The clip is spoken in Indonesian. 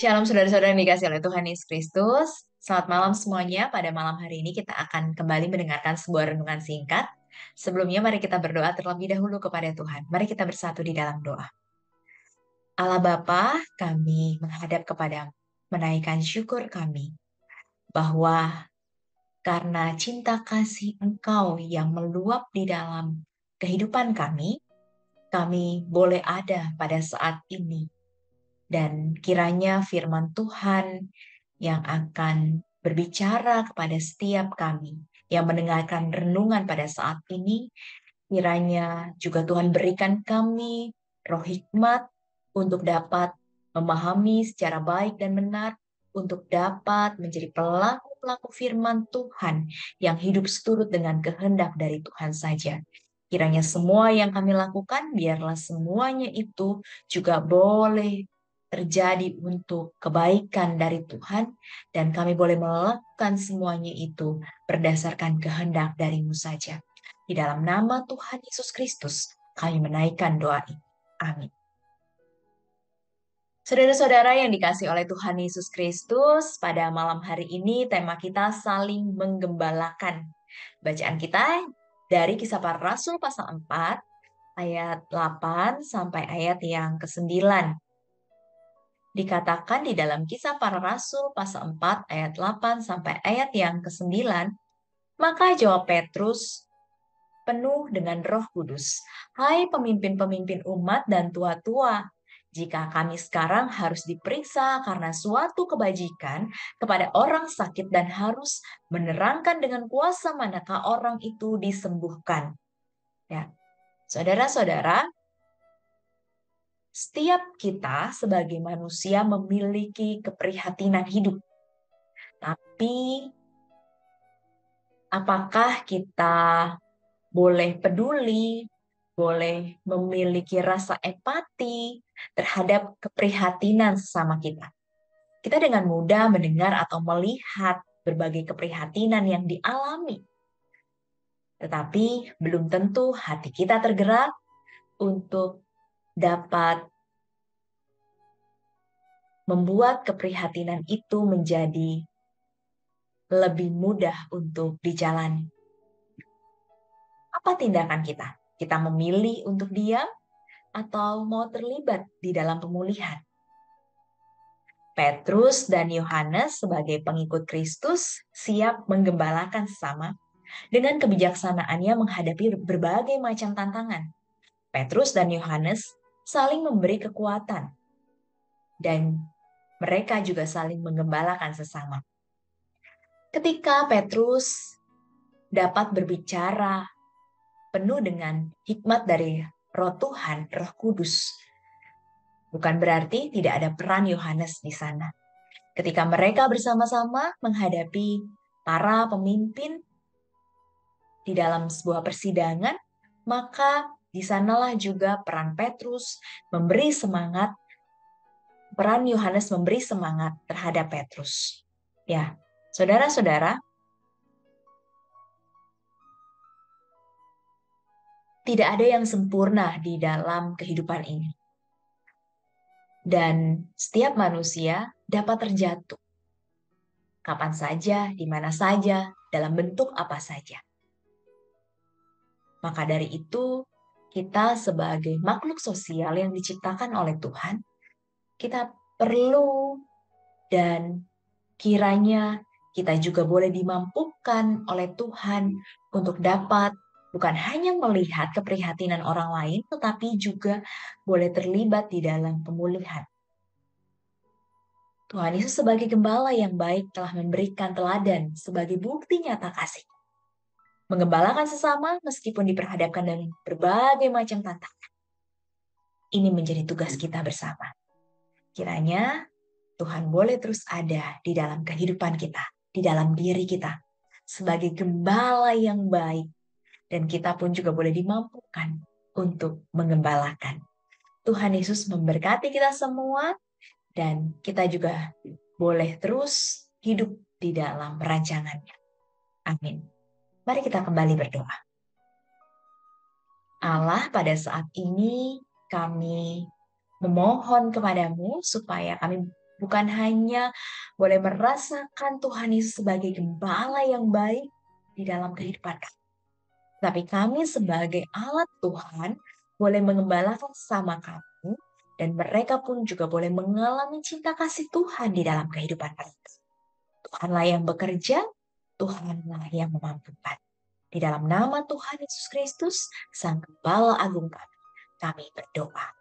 Shalom saudara-saudara yang dikasih oleh Tuhan Yesus Kristus. Selamat malam semuanya. Pada malam hari ini kita akan kembali mendengarkan sebuah renungan singkat. Sebelumnya mari kita berdoa terlebih dahulu kepada Tuhan. Mari kita bersatu di dalam doa. Allah Bapa, kami menghadap kepadamu, menaikkan syukur kami bahwa karena cinta kasih Engkau yang meluap di dalam kehidupan kami boleh ada pada saat ini. Dan kiranya firman Tuhan yang akan berbicara kepada setiap kami yang mendengarkan renungan pada saat ini, kiranya juga Tuhan berikan kami roh hikmat untuk dapat memahami secara baik dan benar, untuk dapat menjadi pelaku-pelaku firman Tuhan yang hidup seturut dengan kehendak dari Tuhan saja. Kiranya semua yang kami lakukan, biarlah semuanya itu juga boleh terjadi untuk kebaikan dari Tuhan, dan kami boleh melakukan semuanya itu berdasarkan kehendak dari-Mu saja. Di dalam nama Tuhan Yesus Kristus, kami menaikkan doa ini. Amin. Saudara-saudara yang dikasih oleh Tuhan Yesus Kristus, pada malam hari ini tema kita saling menggembalakan. Bacaan kita dari Kisah Para Rasul pasal 4, ayat 8 sampai ayat yang ke-9. Dikatakan di dalam Kisah Para Rasul pasal 4 ayat 8 sampai ayat yang ke-9, maka jawab Petrus penuh dengan Roh Kudus, "Hai pemimpin-pemimpin umat dan tua-tua, jika kami sekarang harus diperiksa karena suatu kebajikan kepada orang sakit dan harus menerangkan dengan kuasa manakah orang itu disembuhkan." Ya, saudara-saudara, setiap kita sebagai manusia memiliki keprihatinan hidup. Tapi apakah kita boleh peduli, boleh memiliki rasa empati terhadap keprihatinan sesama kita? Kita dengan mudah mendengar atau melihat berbagai keprihatinan yang dialami. Tetapi belum tentu hati kita tergerak untuk dapat membuat keprihatinan itu menjadi lebih mudah untuk dijalani. Apa tindakan kita? Kita memilih untuk diam atau mau terlibat di dalam pemulihan? Petrus dan Yohanes sebagai pengikut Kristus siap menggembalakan sesama dengan kebijaksanaannya menghadapi berbagai macam tantangan. Petrus dan Yohanes saling memberi kekuatan dan mereka juga saling menggembalakan sesama. Ketika Petrus dapat berbicara penuh dengan hikmat dari Roh Tuhan, Roh Kudus, bukan berarti tidak ada peran Yohanes di sana. Ketika mereka bersama-sama menghadapi para pemimpin di dalam sebuah persidangan, maka di sanalah juga peran Petrus memberi semangat, peran Yohanes memberi semangat terhadap Petrus. Ya, saudara-saudara, tidak ada yang sempurna di dalam kehidupan ini. Dan setiap manusia dapat terjatuh. Kapan saja, di mana saja, dalam bentuk apa saja. Maka dari itu, kita sebagai makhluk sosial yang diciptakan oleh Tuhan, kita perlu dan kiranya kita juga boleh dimampukan oleh Tuhan untuk dapat bukan hanya melihat keprihatinan orang lain, tetapi juga boleh terlibat di dalam pemulihan. Tuhan Yesus sebagai gembala yang baik telah memberikan teladan sebagai bukti nyata kasih. Menggembalakan sesama meskipun diperhadapkan dengan berbagai macam tantangan. Ini menjadi tugas kita bersama. Kiranya Tuhan boleh terus ada di dalam kehidupan kita, di dalam diri kita, sebagai gembala yang baik. Dan kita pun juga boleh dimampukan untuk menggembalakan. Tuhan Yesus memberkati kita semua, dan kita juga boleh terus hidup di dalam rancangannya. Amin. Mari kita kembali berdoa. Allah, pada saat ini kami memohon kepadamu supaya kami bukan hanya boleh merasakan Tuhan Yesus sebagai gembala yang baik di dalam kehidupan kami, tapi kami sebagai alat Tuhan boleh mengembalakan sesama kami, dan mereka pun juga boleh mengalami cinta kasih Tuhan di dalam kehidupan mereka. Tuhanlah yang bekerja, Tuhanlah yang memampukan. Di dalam nama Tuhan Yesus Kristus, Sang Gembala Agung kami berdoa.